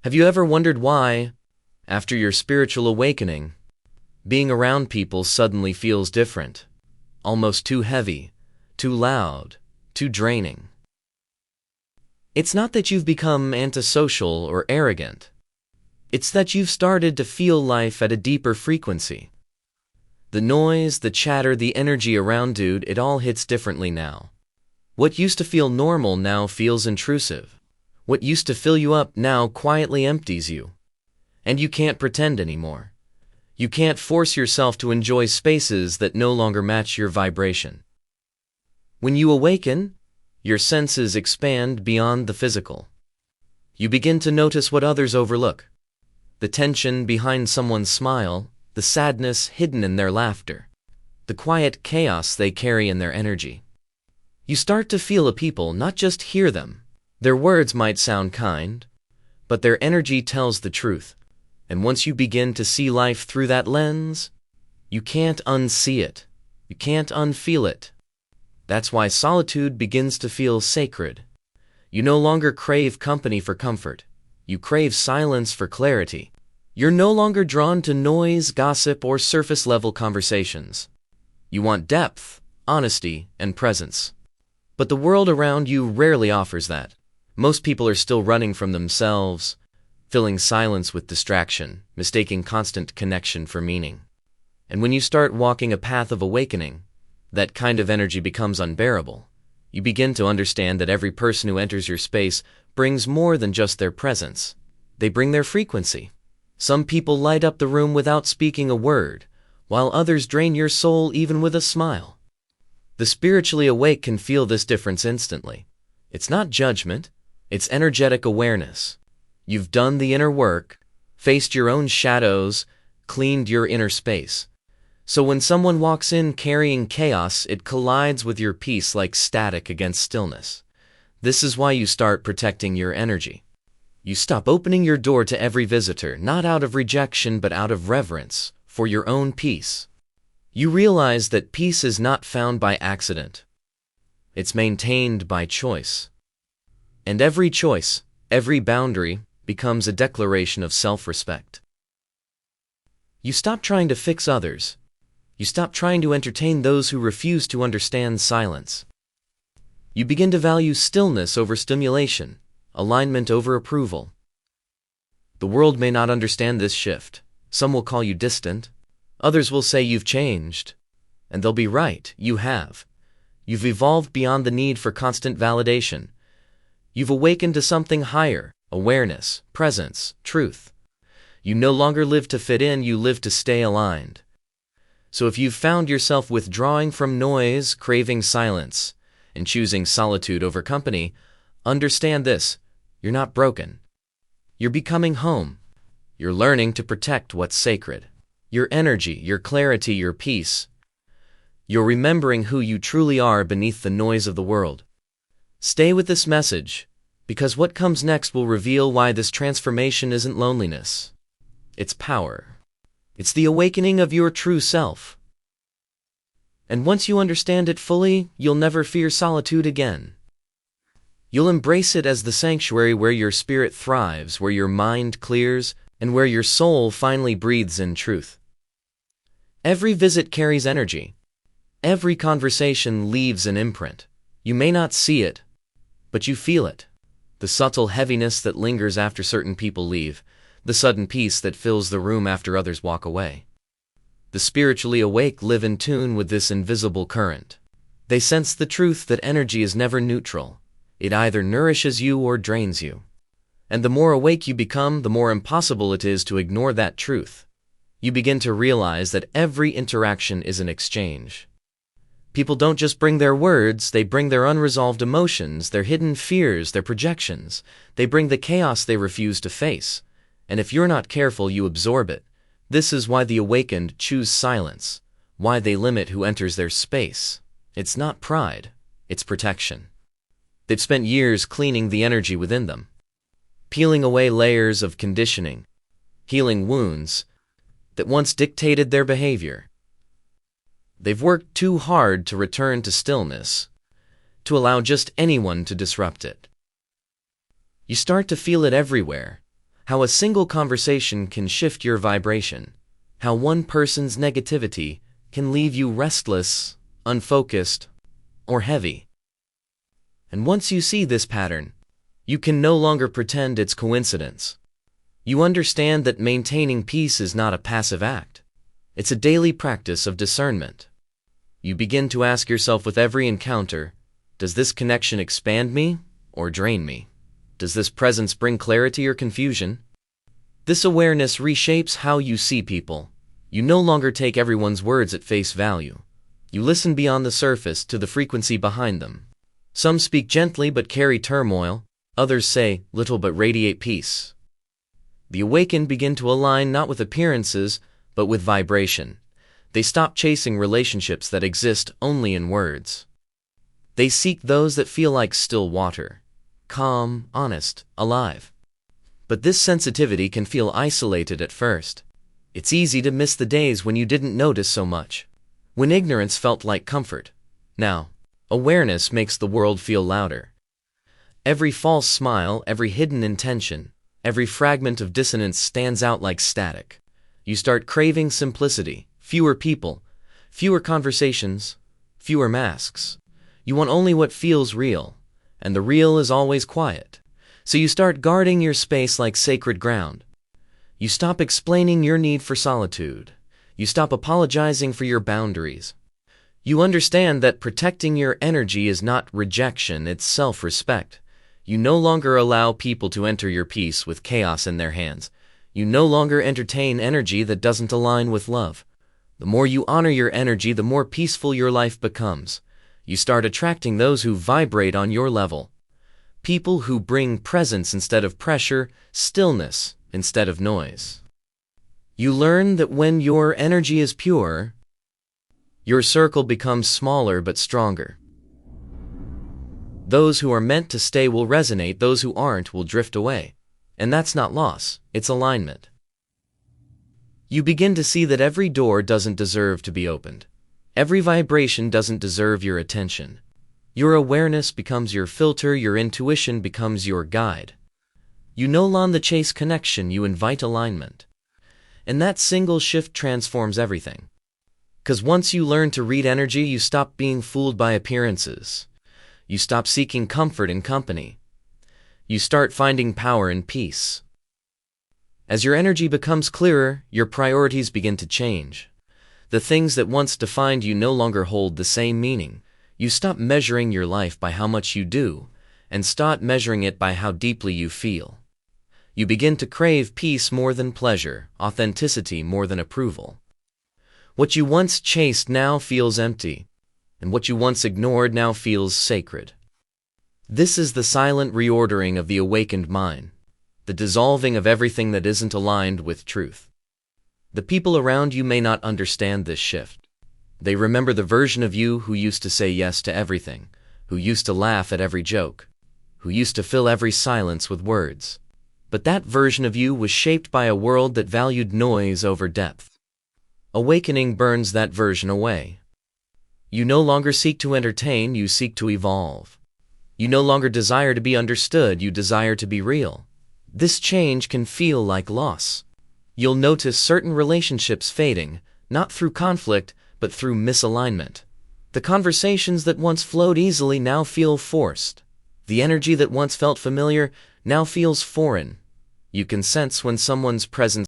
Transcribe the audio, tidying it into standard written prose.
Have you ever wondered why, after your spiritual awakening, being around people suddenly feels different, almost too heavy, too loud, too draining? It's not that you've become antisocial or arrogant. It's that you've started to feel life at a deeper frequency. The noise, the chatter, the energy around, dude, it all hits differently now. What used to feel normal now feels intrusive. What used to fill you up now quietly empties you. And you can't pretend anymore. You can't force yourself to enjoy spaces that no longer match your vibration. When you awaken, your senses expand beyond the physical. You begin to notice what others overlook. The tension behind someone's smile, the sadness hidden in their laughter, the quiet chaos they carry in their energy. You start to feel a people, not just hear them. Their words might sound kind, but their energy tells the truth. And once you begin to see life through that lens, you can't unsee it. You can't unfeel it. That's why solitude begins to feel sacred. You no longer crave company for comfort. You crave silence for clarity. You're no longer drawn to noise, gossip, or surface-level conversations. You want depth, honesty, and presence. But the world around you rarely offers that. Most people are still running from themselves, filling silence with distraction, mistaking constant connection for meaning. And when you start walking a path of awakening, that kind of energy becomes unbearable. You begin to understand that every person who enters your space brings more than just their presence. They bring their frequency. Some people light up the room without speaking a word, while others drain your soul even with a smile. The spiritually awake can feel this difference instantly. It's not judgment, it's energetic awareness. You've done the inner work, faced your own shadows, cleaned your inner space. So when someone walks in carrying chaos, it collides with your peace like static against stillness. This is why you start protecting your energy. You stop opening your door to every visitor, not out of rejection but out of reverence, for your own peace. You realize that peace is not found by accident. It's maintained by choice. And every choice, every boundary, becomes a declaration of self-respect. You stop trying to fix others. You stop trying to entertain those who refuse to understand silence. You begin to value stillness over stimulation, alignment over approval. The world may not understand this shift. Some will call you distant. Others will say you've changed. And they'll be right, you have. You've evolved beyond the need for constant validation. You've awakened to something higher, awareness, presence, truth. You no longer live to fit in, you live to stay aligned. So if you've found yourself withdrawing from noise, craving silence, and choosing solitude over company, understand this: you're not broken. You're becoming home. You're learning to protect what's sacred. Your energy, your clarity, your peace. You're remembering who you truly are beneath the noise of the world. Stay with this message, because what comes next will reveal why this transformation isn't loneliness. It's power. It's the awakening of your true self. And once you understand it fully, you'll never fear solitude again. You'll embrace it as the sanctuary where your spirit thrives, where your mind clears, and where your soul finally breathes in truth. Every visit carries energy. Every conversation leaves an imprint. You may not see it, but you feel it. The subtle heaviness that lingers after certain people leave, the sudden peace that fills the room after others walk away. The spiritually awake live in tune with this invisible current. They sense the truth that energy is never neutral. It either nourishes you or drains you. And the more awake you become, the more impossible it is to ignore that truth. You begin to realize that every interaction is an exchange. People don't just bring their words, they bring their unresolved emotions, their hidden fears, their projections. They bring the chaos they refuse to face. And if you're not careful, you absorb it. This is why the awakened choose silence, why they limit who enters their space. It's not pride, it's protection. They've spent years cleaning the energy within them, peeling away layers of conditioning, healing wounds that once dictated their behavior. They've worked too hard to return to stillness, to allow just anyone to disrupt it. You start to feel it everywhere. How a single conversation can shift your vibration. How one person's negativity can leave you restless, unfocused, or heavy. And once you see this pattern, you can no longer pretend it's coincidence. You understand that maintaining peace is not a passive act. It's a daily practice of discernment. You begin to ask yourself with every encounter, does this connection expand me or drain me? Does this presence bring clarity or confusion? This awareness reshapes how you see people. You no longer take everyone's words at face value. You listen beyond the surface to the frequency behind them. Some speak gently but carry turmoil. Others say little but radiate peace. The awakened begin to align not with appearances, but with vibration. They stop chasing relationships that exist only in words. They seek those that feel like still water. Calm, honest, alive. But this sensitivity can feel isolated at first. It's easy to miss the days when you didn't notice so much, when ignorance felt like comfort. Now, awareness makes the world feel louder. Every false smile, every hidden intention, every fragment of dissonance stands out like static. You start craving simplicity, fewer people, fewer conversations, fewer masks. You want only what feels real, and the real is always quiet. So you start guarding your space like sacred ground. You stop explaining your need for solitude. You stop apologizing for your boundaries. You understand that protecting your energy is not rejection, it's self-respect. You no longer allow people to enter your peace with chaos in their hands. You no longer entertain energy that doesn't align with love. The more you honor your energy, the more peaceful your life becomes. You start attracting those who vibrate on your level. People who bring presence instead of pressure, stillness instead of noise. You learn that when your energy is pure, your circle becomes smaller but stronger. Those who are meant to stay will resonate, those who aren't will drift away. And that's not loss, it's alignment. You begin to see that every door doesn't deserve to be opened. Every vibration doesn't deserve your attention. Your awareness becomes your filter, your intuition becomes your guide. You no longer chase connection, you invite alignment. And that single shift transforms everything. Because once you learn to read energy, you stop being fooled by appearances. You stop seeking comfort in company. You start finding power in peace. As your energy becomes clearer, your priorities begin to change. The things that once defined you no longer hold the same meaning. You stop measuring your life by how much you do, and start measuring it by how deeply you feel. You begin to crave peace more than pleasure, authenticity more than approval. What you once chased now feels empty, and what you once ignored now feels sacred. This is the silent reordering of the awakened mind, the dissolving of everything that isn't aligned with truth. The people around you may not understand this shift. They remember the version of you who used to say yes to everything, who used to laugh at every joke, who used to fill every silence with words. But that version of you was shaped by a world that valued noise over depth. Awakening burns that version away. You no longer seek to entertain, you seek to evolve. You no longer desire to be understood, you desire to be real. This change can feel like loss. You'll notice certain relationships fading, not through conflict, but through misalignment. The conversations that once flowed easily now feel forced. The energy that once felt familiar now feels foreign. You can sense when someone's presence